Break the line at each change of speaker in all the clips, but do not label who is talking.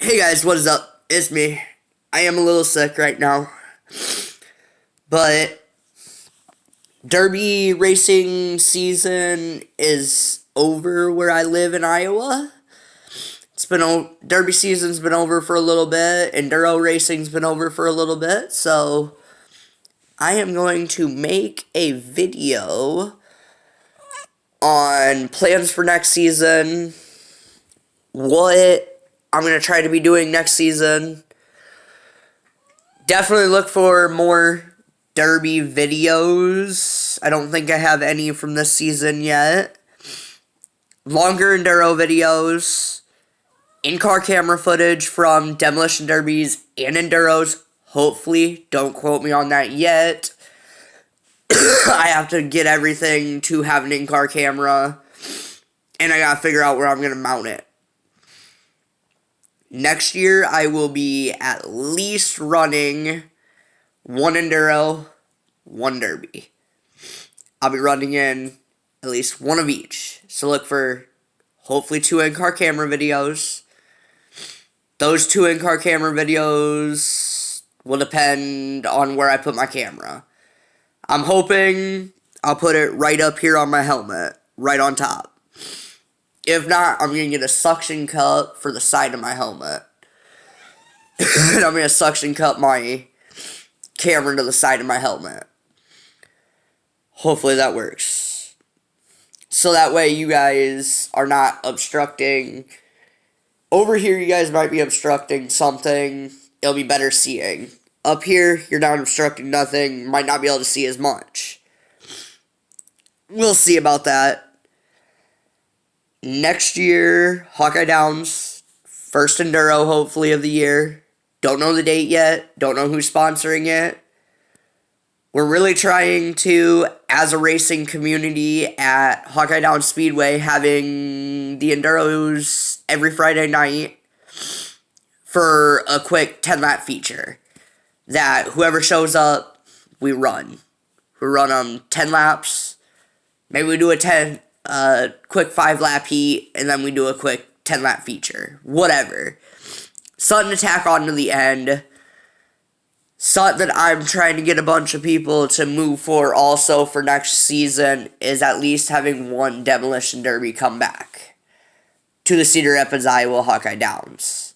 Hey guys, what is up? It's me. I am a little sick right now, but Derby racing season is over where I live in Iowa. Derby season's been over for a little bit, enduro racing's been over for a little bit, so I am going to make a video on plans for next season, what I'm going to try to be doing next season. Definitely look for more Derby videos. I don't think I have any from this season yet. Longer enduro videos. In-car camera footage from demolition derbies and enduros. Hopefully. Don't quote me on that yet. I have to get everything to have an in-car camera. And I gotta figure out where I'm gonna mount it. Next year, I will be at least running one enduro, one derby. I'll be running in at least one of each. So look for hopefully 2 in-car camera videos. Those 2 in-car camera videos will depend on where I put my camera. I'm hoping I'll put it right up here on my helmet, right on top. If not, I'm going to get a suction cup for the side of my helmet. And I'm going to suction cup my camera to the side of my helmet. Hopefully that works. So that way you guys are not obstructing. Over here you guys might be obstructing something. It'll be better seeing. Up here, you're not obstructing nothing. Might not be able to see as much. We'll see about that. Next year, Hawkeye Downs, first enduro hopefully of the year. Don't know the date yet. Don't know who's sponsoring it. We're really trying to, as a racing community at Hawkeye Downs Speedway, having the enduros every Friday night for a quick 10-lap feature. That whoever shows up, we run. We run them 10 laps. Maybe we do a quick 5-lap heat, and then we do a quick 10-lap feature. Whatever. Something to tack on to the end. Something that I'm trying to get a bunch of people to move for also for next season is at least having one demolition derby come back to the Cedar Rapids, Iowa Hawkeye Downs.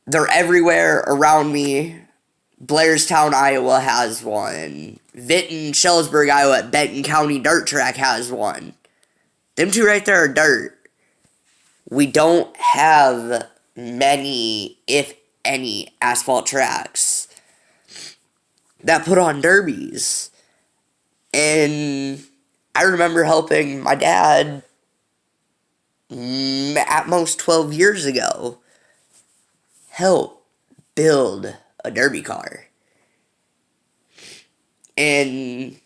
They're everywhere around me. Blairstown, Iowa has one. Vinton, Shellisburg, Iowa at Benton County Dirt Track has one. Them 2 right there are dirt. We don't have many, if any, asphalt tracks that put on derbies. And I remember helping my dad at most 12 years ago help build a derby car. And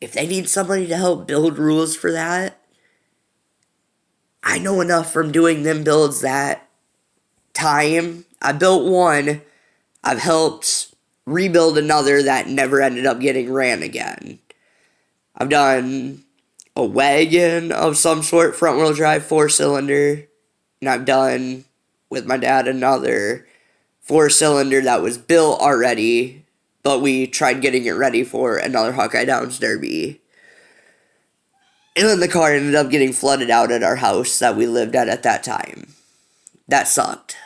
if they need somebody to help build rules for that, I know enough from doing them builds that time. I built one. I've helped rebuild another that never ended up getting ran again. I've done a wagon of some sort, front wheel drive, 4-cylinder. And I've done, with my dad, another 4-cylinder that was built already, but we tried getting it ready for another Hawkeye Downs Derby. And then the car ended up getting flooded out at our house that we lived at that time. That sucked.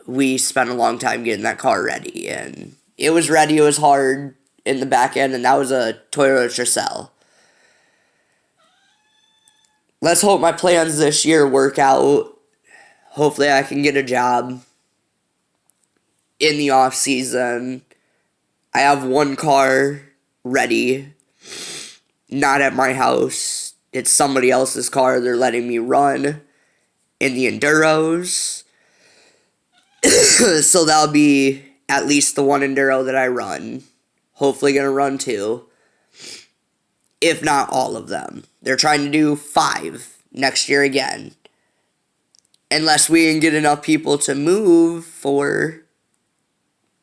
We spent a long time getting that car ready, and it was ready. It was hard in the back end, and that was a Toyota Tercel. Let's hope my plans this year work out. Hopefully I can get a job in the off season. I have one car ready, not at my house. It's somebody else's car they're letting me run in the enduros. So that'll be at least the one enduro that I run. Hopefully gonna run 2. If not all of them. They're trying to do 5 next year again. Unless we can get enough people to move for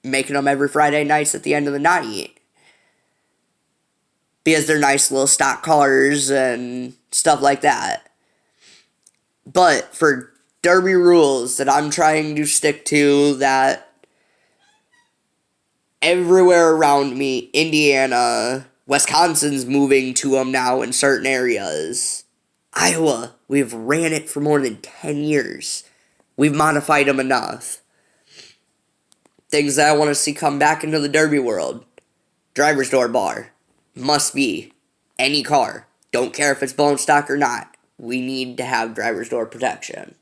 making them every Friday nights at the end of the night. Because they're nice little stock cars and stuff like that. But for Derby rules that I'm trying to stick to that everywhere around me, Indiana, Wisconsin's moving to them now in certain areas. Iowa, we've ran it for more than 10 years. We've modified them enough. Things that I want to see come back into the Derby world. Driver's door bar. Must be. Any car. Don't care if it's bone stock or not. We need to have driver's door protection.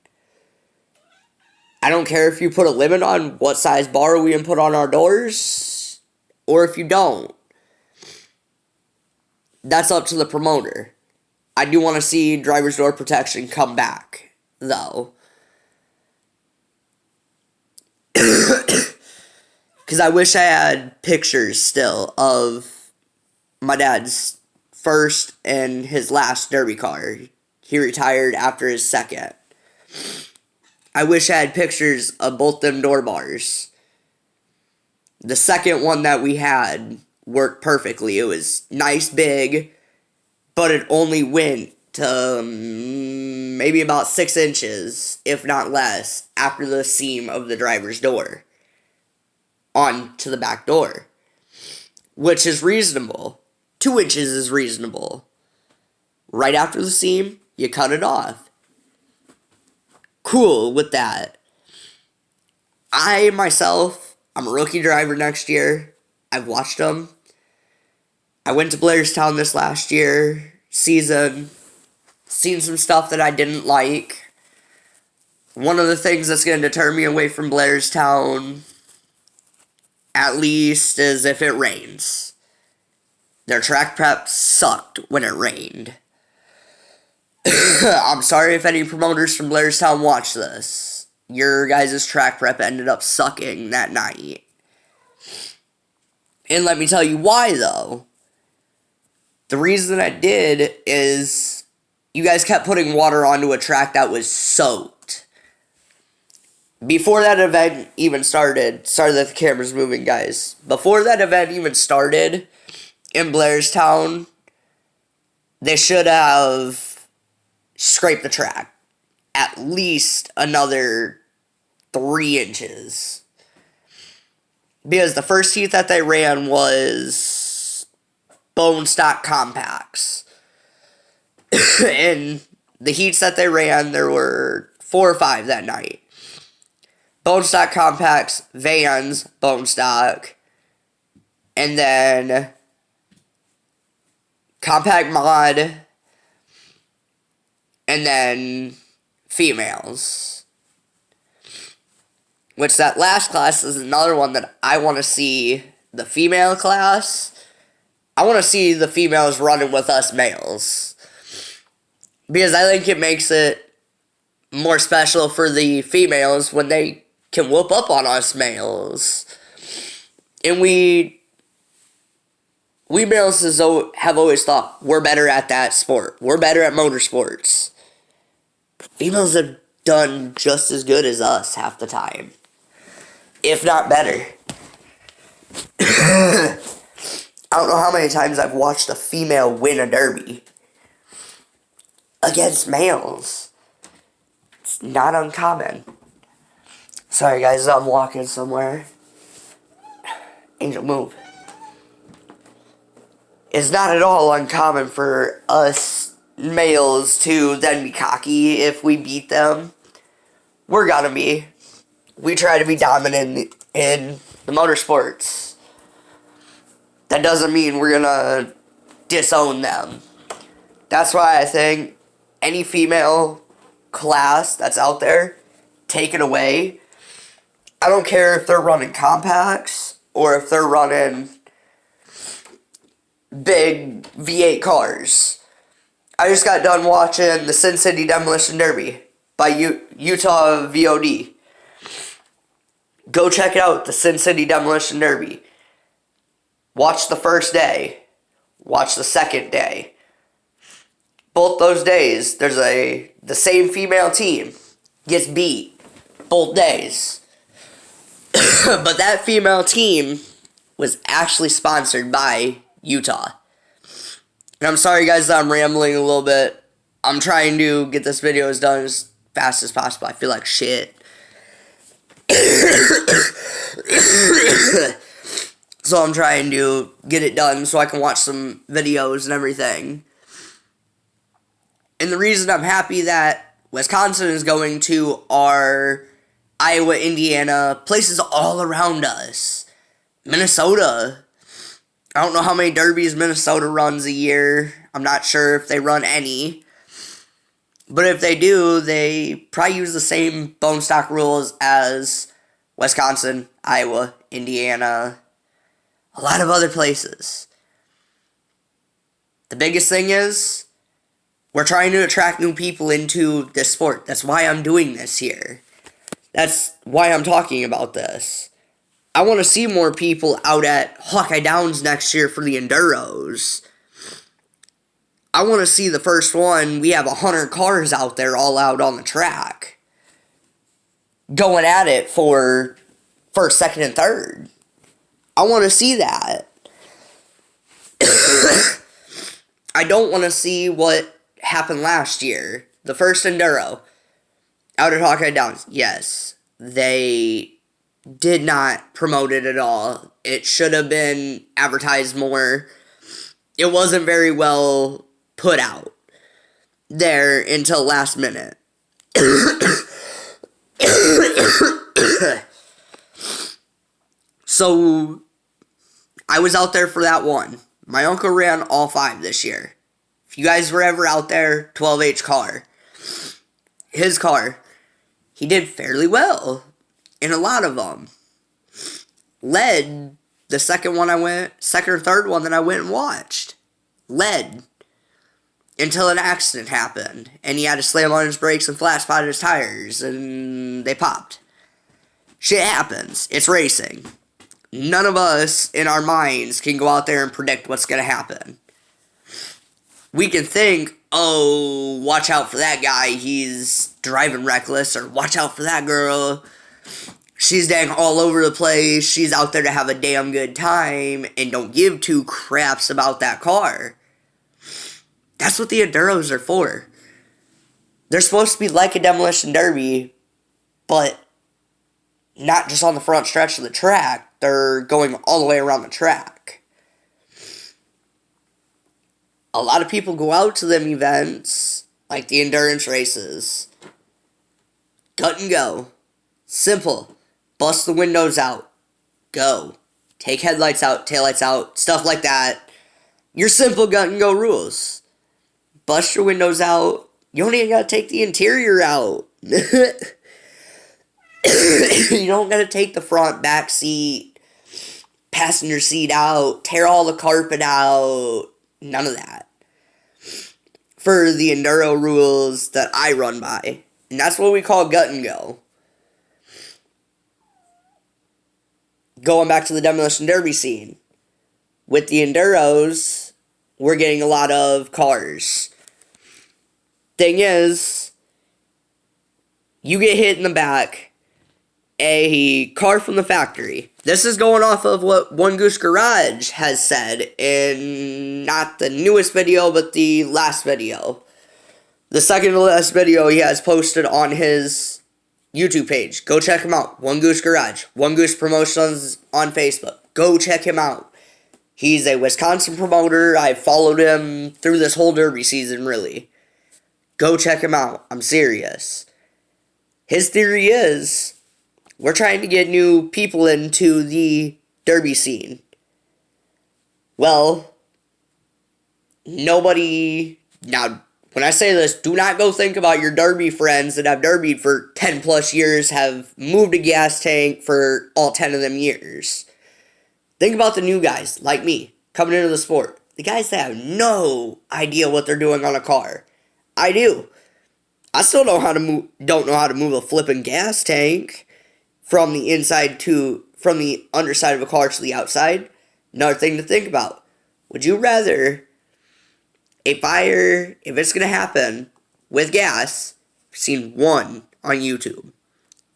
I don't care if you put a limit on what size bar we can put on our doors, or if you don't. That's up to the promoter. I do want to see driver's door protection come back, though. Because I wish I had pictures still of my dad's first and his last Derby car. He retired after his second. I wish I had pictures of both them door bars. The second one that we had worked perfectly. It was nice, big, but it only went to maybe about 6 inches, if not less, after the seam of the driver's door on to the back door, which is reasonable. 2 inches is reasonable. Right after the seam, you cut it off. Cool with that. I, myself, I'm a rookie driver next year. I've watched them. I went to Blairstown this last season. Seen some stuff that I didn't like. One of the things that's going to deter me away from Blairstown, at least, is if it rains. Their track prep sucked when it rained. I'm sorry if any promoters from Blairstown watch this. Your guys' track prep ended up sucking that night. And let me tell you why, though. The reason I did is you guys kept putting water onto a track that was soaked. Before that event even started, sorry that the camera's moving, guys. Before that event even started in Blairstown, they should have scrape the track at least another 3 inches. Because the first heat that they ran was bone stock compacts. And the heats that they ran, there were 4 or 5 that night. Bone stock compacts, vans, bone stock, and then compact mod, and then females. Which that last class is another one that I want to see. The female class, I want to see the females running with us males. Because I think it makes it more special for the females when they can whoop up on us males. And we males have always thought we're better at that sport. We're better at motorsports. Females have done just as good as us half the time, if not better. I don't know how many times I've watched a female win a derby against males. It's not uncommon. Sorry guys, I'm walking somewhere. Angel, move. It's not at all uncommon for us males to then be cocky if we beat them. We're gonna be. We try to be dominant in the motorsports. That doesn't mean we're gonna disown them. That's why I think any female class that's out there, take it away. I don't care if they're running compacts or if they're running big V8 cars. I just got done watching the Sin City Demolition Derby by Utah VOD. Go check it out, the Sin City Demolition Derby. Watch the first day. Watch the second day. Both those days, there's the same female team gets beat both days. But that female team was actually sponsored by Utah. And I'm sorry guys that I'm rambling a little bit. I'm trying to get this video as done as fast as possible. I feel like shit. So I'm trying to get it done so I can watch some videos and everything. And the reason I'm happy that Wisconsin is going to are Iowa, Indiana, places all around us. Minnesota. I don't know how many derbies Minnesota runs a year. I'm not sure if they run any. But if they do, they probably use the same bone stock rules as Wisconsin, Iowa, Indiana, a lot of other places. The biggest thing is, we're trying to attract new people into this sport. That's why I'm doing this here. That's why I'm talking about this. I want to see more people out at Hawkeye Downs next year for the Enduros. I want to see the first one. We have 100 cars out there all out on the track, going at it for first, second, and third. I want to see that. I don't want to see what happened last year. The first Enduro out at Hawkeye Downs. Yes, they did not promote it at all. It should have been advertised more. It wasn't very well put out there until last minute. So, I was out there for that one. My uncle ran all 5 this year. If you guys were ever out there, 12H car. His car, he did fairly well in a lot of them. Led the second or third one that I went and watched. Led. Until an accident happened. And he had to slam on his brakes and flat spotted his tires. And they popped. Shit happens. It's racing. None of us in our minds can go out there and predict what's going to happen. We can think, oh, watch out for that guy, he's driving reckless, or watch out for that girl, she's dang all over the place, she's out there to have a damn good time, and don't give 2 craps about that car. That's what the Enduros are for. They're supposed to be like a demolition derby, but not just on the front stretch of the track. They're going all the way around the track. A lot of people go out to them events, like the endurance races. Gut and go. Simple. Bust the windows out. Go. Take headlights out, taillights out, stuff like that. Your simple gut and go rules. Bust your windows out. You don't even gotta take the interior out. You don't gotta take the front, back seat, passenger seat out, tear all the carpet out. None of that. For the enduro rules that I run by. And that's what we call gut and go. Going back to the demolition derby scene. With the enduros, we're getting a lot of cars. Thing is, you get hit in the back, a car from the factory. This is going off of what One Goose Garage has said in not the newest video, but the last video. The second to last video he has posted on his YouTube page. Go check him out. One Goose Garage. One Goose Promotions on Facebook. Go check him out. He's a Wisconsin promoter. I've followed him through this whole derby season, really. Go check him out. I'm serious. His theory is, we're trying to get new people into the derby scene. Well, nobody... Now, when I say this, do not go think about your derby friends that have derbied for 10 plus years, have moved a gas tank for all 10 of them years. Think about the new guys, like me, coming into the sport. The guys that have no idea what they're doing on a car. I do. I still don't know how to move a flipping gas tank from the underside of a car to the outside. Another thing to think about. Would you rather a fire, if it's going to happen with gas, I've seen one on YouTube.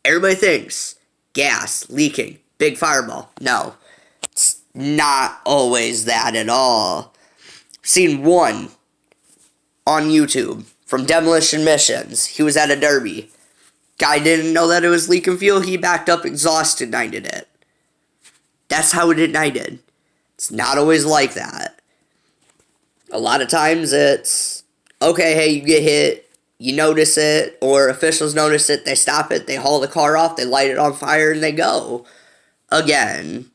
Everybody thinks gas, leaking, big fireball. No, it's not always that at all. I've seen one on YouTube from Demolition Missions. He was at a derby. Guy didn't know that it was leaking fuel. He backed up, exhaust ignited it. That's how it ignited. It's not always like that. A lot of times it's, okay, hey, you get hit, you notice it, or officials notice it, they stop it, they haul the car off, they light it on fire, and they go. Again,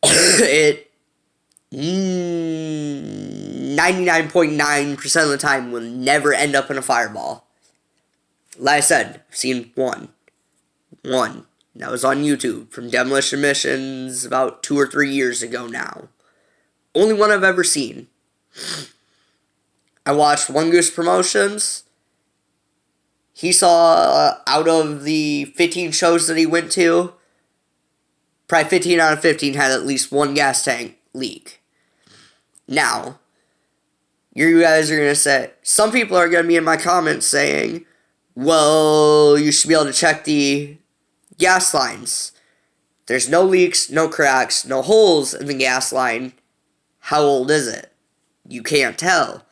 it 99.9% of the time will never end up in a fireball. Like I said, I've seen one. That was on YouTube from Demolition Missions about 2 or 3 years ago now. Only one I've ever seen. I watched One Goose Promotions. He saw, out of the 15 shows that he went to, probably 15 out of 15 had at least one gas tank leak. Now, you guys are going to say, some people are going to be in my comments saying, well, you should be able to check the gas lines. There's no leaks, no cracks, no holes in the gas line. How old is it? You can't tell.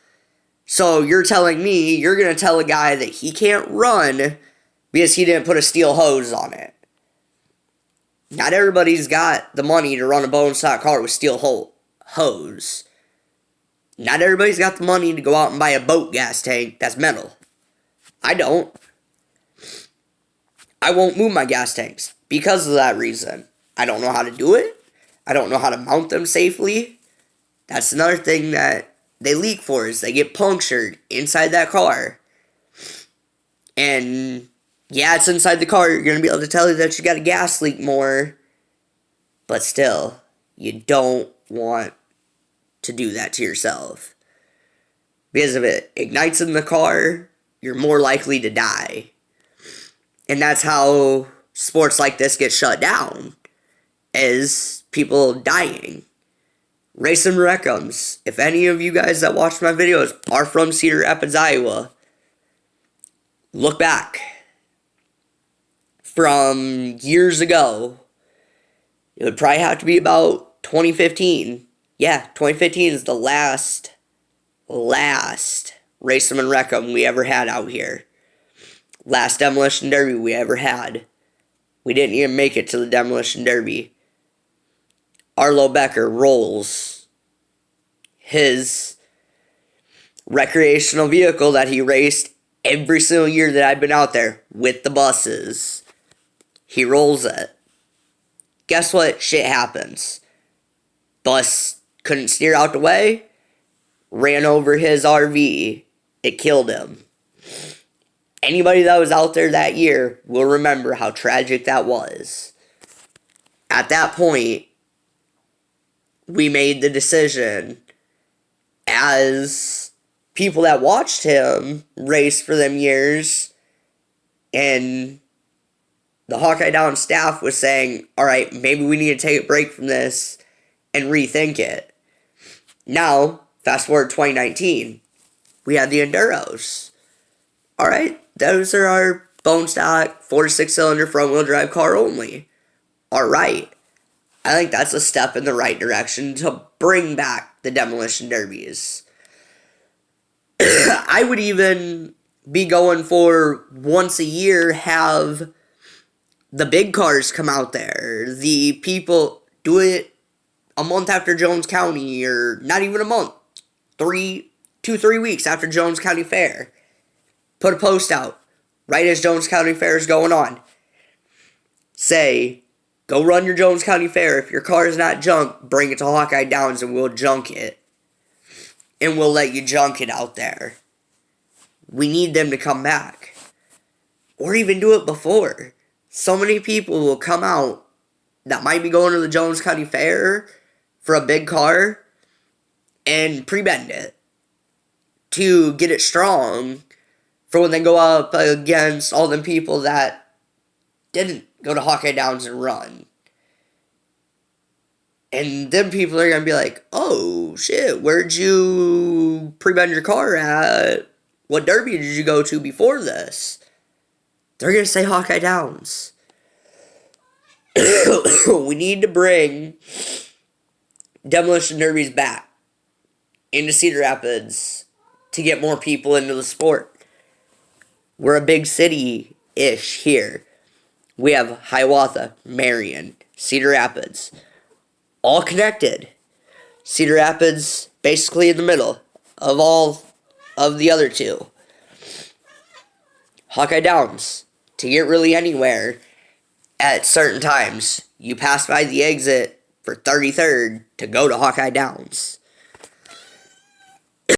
So you're telling me you're going to tell a guy that he can't run because he didn't put a steel hose on it. Not everybody's got the money to run a bone stock car with steel hose. Not everybody's got the money to go out and buy a boat gas tank that's metal. I don't. I won't move my gas tanks because of that reason. I don't know how to do it. I don't know how to mount them safely. That's another thing that they leak for, is they get punctured inside that car. And yeah, it's inside the car. You're going to be able to tell you that you got a gas leak more. But still, you don't want to do that to yourself. Because if it ignites in the car, you're more likely to die. And that's how sports like this get shut down, is people dying. Racing Wreck'ems. If any of you guys that watch my videos are from Cedar Rapids, Iowa, look back. From years ago, it would probably have to be about 2015. Yeah, 2015 is the last Racing and Wreck'em we ever had out here. Last Demolition Derby we ever had. We didn't even make it to the Demolition Derby. Arlo Becker rolls his recreational vehicle that he raced every single year that I've been out there with the buses. He rolls it. Guess what? Shit happens. Bus couldn't steer out the way. Ran over his RV. It killed him. Anybody that was out there that year will remember how tragic that was. At that point, we made the decision as people that watched him race for them years, and the Hawkeye Down staff was saying, all right, maybe we need to take a break from this and rethink it. Now, fast forward 2019, we had the Enduros. All right, those are our bone stock 4 to 6 cylinder front wheel drive car only. All right. I think that's a step in the right direction to bring back the Demolition Derbies. I would even be going for once a year have the big cars come out there. The people do it a month after Jones County, or not even a month. 3 weeks after Jones County Fair. Put a post out right as Jones County Fair is going on. Say, go run your Jones County Fair. If your car is not junk, bring it to Hawkeye Downs and we'll junk it. And we'll let you junk it out there. We need them to come back. Or even do it before. So many people will come out that might be going to the Jones County Fair for a big car and pre-bend it to get it strong for when they go up against all them people that didn't go to Hawkeye Downs and run. And them people are going to be like, oh, shit, where'd you pre-bend your car at? What derby did you go to before this? They're going to say Hawkeye Downs. We need to bring Demolition Derbies back into Cedar Rapids to get more people into the sport. We're a big city-ish here. We have Hiawatha, Marion, Cedar Rapids, all connected. Cedar Rapids basically in the middle of all of the other two. Hawkeye Downs, to get really anywhere at certain times, you pass by the exit for 33rd to go to Hawkeye Downs.